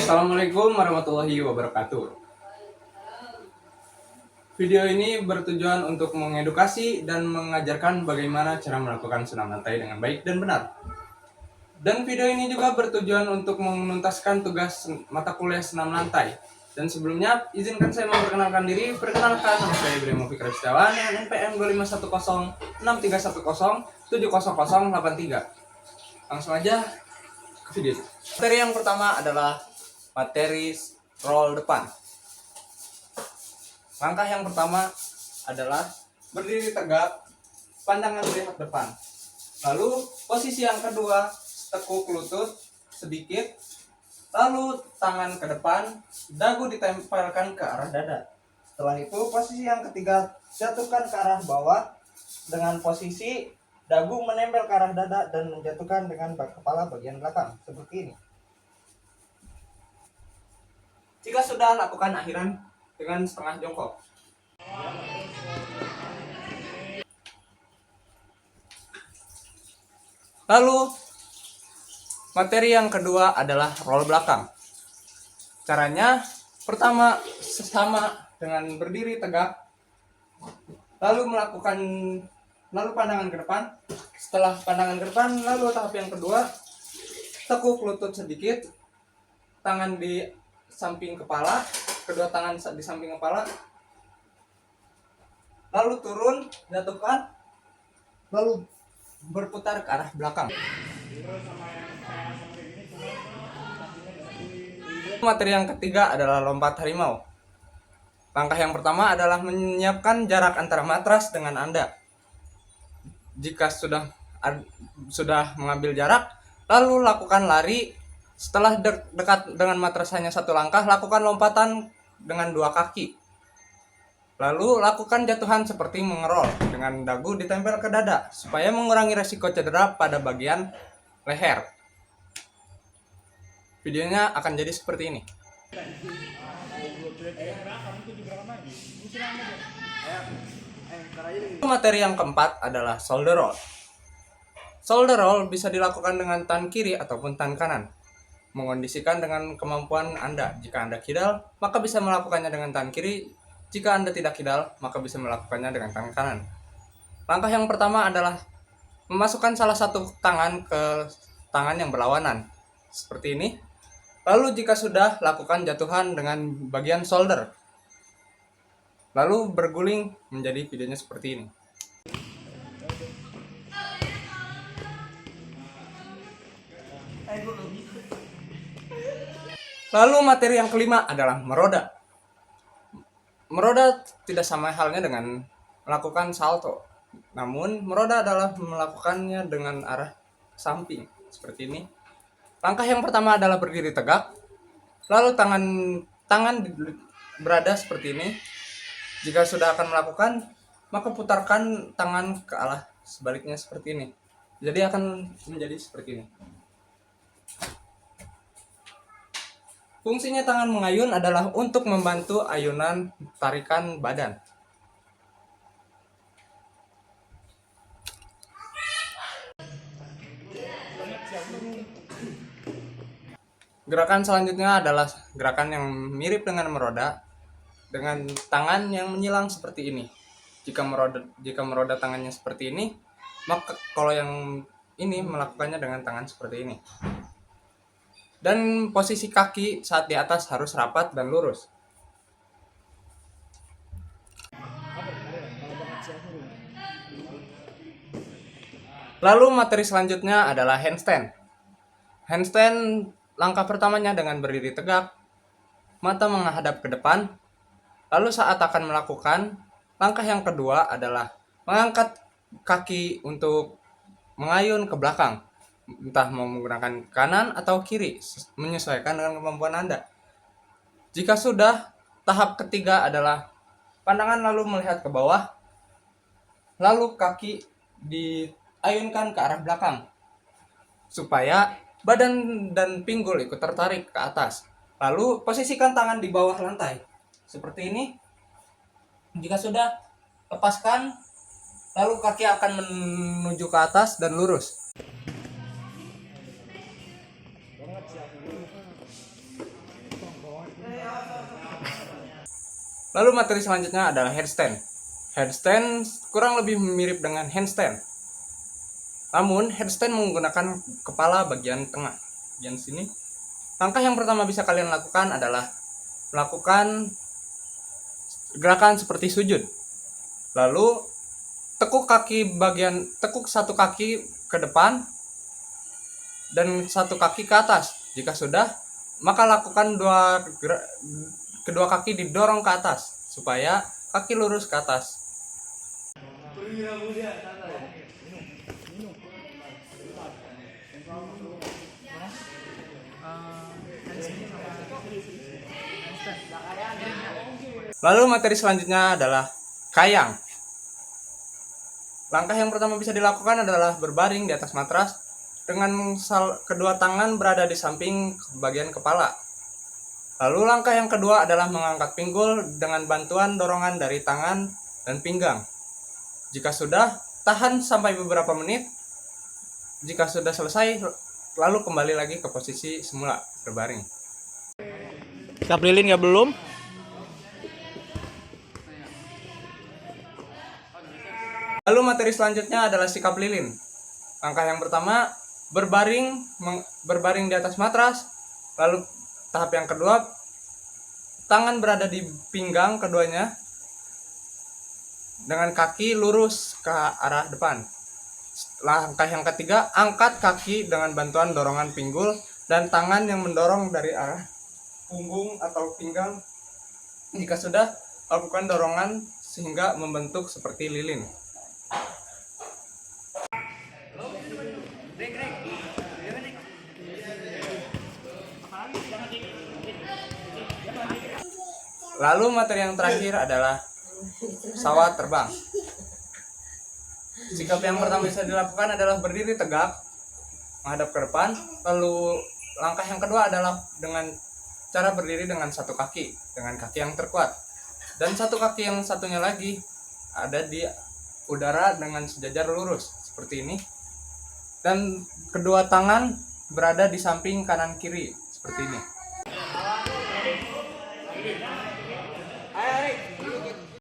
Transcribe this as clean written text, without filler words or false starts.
Assalamualaikum warahmatullahi wabarakatuh. Video ini bertujuan untuk mengedukasi dan mengajarkan bagaimana cara melakukan senam lantai dengan baik dan benar. Dan video ini juga bertujuan untuk menuntaskan tugas mata kuliah senam lantai. Dan sebelumnya, izinkan saya memperkenalkan diri. Perkenalkan, nama saya Ibrahim Fikri Setiawan dengan NPM 25106310700083. Langsung aja ke video. Materi yang pertama adalah materi roll depan. Langkah yang pertama adalah berdiri tegak, pandangan melihat depan. Lalu posisi yang kedua, tekuk lutut sedikit, lalu tangan ke depan, dagu ditempelkan ke arah dada. Setelah itu posisi yang ketiga, jatuhkan ke arah bawah dengan posisi dagu menempel ke arah dada dan menjatuhkan dengan kepala bagian belakang seperti ini. Jika sudah, lakukan akhiran dengan setengah jongkok. Lalu materi yang kedua adalah roll belakang. Caranya pertama sama dengan berdiri tegak, lalu pandangan ke depan. Setelah pandangan ke depan, lalu tahap yang kedua, tekuk lutut sedikit, tangan di samping kepala, kedua tangan di samping kepala, lalu turun, jatuhkan, lalu berputar ke arah belakang. Materi yang ketiga adalah lompat harimau. Langkah yang pertama adalah menyiapkan jarak antara matras dengan Anda. Jika sudah mengambil jarak, lalu lakukan lari. Setelah dekat dengan matras hanya satu langkah, lakukan lompatan dengan dua kaki. Lalu lakukan jatuhan seperti mengerol dengan dagu ditempel ke dada supaya mengurangi resiko cedera pada bagian leher. Videonya akan jadi seperti ini. Materi yang keempat adalah shoulder roll. Shoulder roll bisa dilakukan dengan tangan kiri ataupun tangan kanan. Mengondisikan dengan kemampuan Anda. Jika Anda kidal, maka bisa melakukannya dengan tangan kiri. Jika Anda tidak kidal, maka bisa melakukannya dengan tangan kanan. Langkah yang pertama adalah memasukkan salah satu tangan ke tangan yang berlawanan, seperti ini. Lalu jika sudah, lakukan jatuhan dengan bagian shoulder. Lalu berguling menjadi videonya seperti ini. Lalu materi yang kelima adalah meroda. Meroda tidak sama halnya dengan melakukan salto. Namun meroda adalah melakukannya dengan arah samping seperti ini. Langkah yang pertama adalah berdiri tegak. Lalu tangan berada seperti ini. Jika sudah akan melakukan, maka putarkan tangan ke arah sebaliknya seperti ini. Jadi akan menjadi seperti ini. Fungsinya tangan mengayun adalah untuk membantu ayunan tarikan badan. Gerakan selanjutnya adalah gerakan yang mirip dengan meroda dengan tangan yang menyilang seperti ini. Jika meroda tangannya seperti ini, maka kalau yang ini melakukannya dengan tangan seperti ini. Dan posisi kaki saat di atas harus rapat dan lurus. Lalu materi selanjutnya adalah handstand. Handstand langkah pertamanya dengan berdiri tegak, mata menghadap ke depan. Lalu saat akan melakukan, langkah yang kedua adalah mengangkat kaki untuk mengayun ke belakang. Entah mau menggunakan kanan atau kiri, menyesuaikan dengan kemampuan Anda. Jika sudah, tahap ketiga adalah pandangan lalu melihat ke bawah, lalu kaki diayunkan ke arah belakang, supaya badan dan pinggul ikut tertarik ke atas. Lalu posisikan tangan di bawah lantai, seperti ini. Jika sudah, lepaskan, lalu kaki akan menuju ke atas dan lurus. Lalu materi selanjutnya adalah headstand. Headstand kurang lebih mirip dengan handstand. Namun headstand menggunakan kepala bagian tengah, bagian sini. Langkah yang pertama bisa kalian lakukan adalah melakukan gerakan seperti sujud. Lalu tekuk satu kaki ke depan dan satu kaki ke atas. Jika sudah, maka lakukan kedua kaki didorong ke atas supaya kaki lurus ke atas. Lalu materi selanjutnya adalah kayang. Langkah yang pertama bisa dilakukan adalah berbaring di atas matras dengan kedua tangan berada di samping bagian kepala. Lalu langkah yang kedua adalah mengangkat pinggul dengan bantuan dorongan dari tangan dan pinggang. Jika sudah, tahan sampai beberapa menit. Jika sudah selesai, lalu kembali lagi ke posisi semula, berbaring. Sikap lilin ya belum? Lalu materi selanjutnya adalah sikap lilin. Langkah yang pertama, berbaring di atas matras. Lalu tahap yang kedua, tangan berada di pinggang keduanya dengan kaki lurus ke arah depan. Langkah yang ketiga, angkat kaki dengan bantuan dorongan pinggul dan tangan yang mendorong dari arah punggung atau pinggang. Jika sudah, lakukan dorongan sehingga membentuk seperti lilin. Lalu materi yang terakhir adalah pesawat terbang. Sikap yang pertama bisa dilakukan adalah berdiri tegak, menghadap ke depan. Lalu langkah yang kedua adalah dengan cara berdiri dengan satu kaki, dengan kaki yang terkuat. Dan satu kaki yang satunya lagi ada di udara dengan sejajar lurus, seperti ini. Dan kedua tangan berada di samping kanan kiri, seperti ini.